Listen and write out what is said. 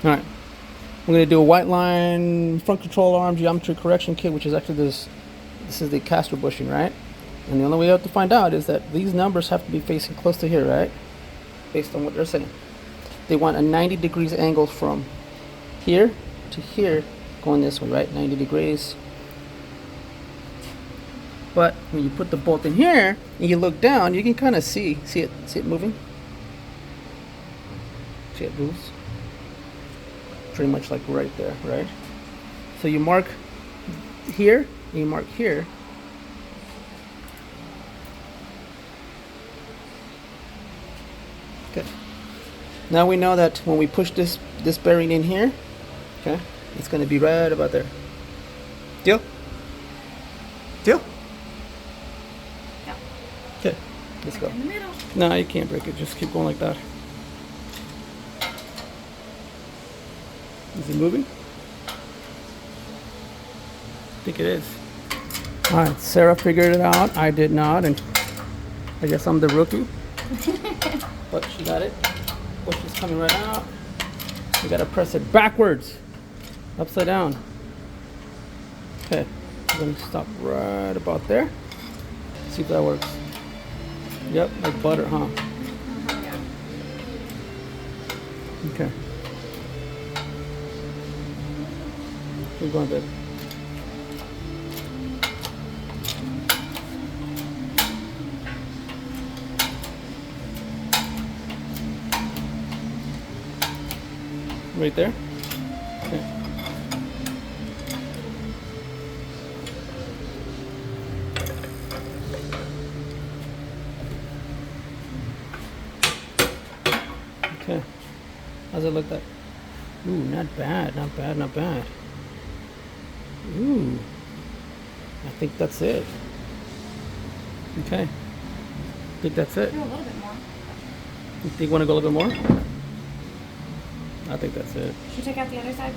All right. We're going to do a Whiteline front control arm geometry correction kit, which is actually this is the caster bushing, right? And the only way you have to find out is that these numbers have to be facing close to here, right? Based on what they're saying. They want a 90 degrees angle from here to here, going this way, right? 90 degrees. But when you put the bolt in here and you look down, you can kind of see it moving. See it moves. Pretty much like right there, right? So you mark here and you mark here. Okay. Now we know that when we push this bearing in here, okay, it's going to be right about there. Deal? Deal? Yeah. Okay, let's go. In the middle. No, you can't break it. Just keep going like that. Is it moving? I think it is. All right, Sarah figured it out. I did not, and I guess I'm the rookie. But she got it. Push is coming right out. You gotta press it backwards, upside down. Okay, I'm gonna stop right about there. See if that works. Yep, like butter, huh? Okay. Keep going, babe. Right there. Okay. Okay. How's it look like? Ooh, not bad, not bad, not bad. Ooh. I think that's it. Okay. I think that's it. Do a little bit more. You think you want to go a little bit more? I think that's it. Should we take out the other side?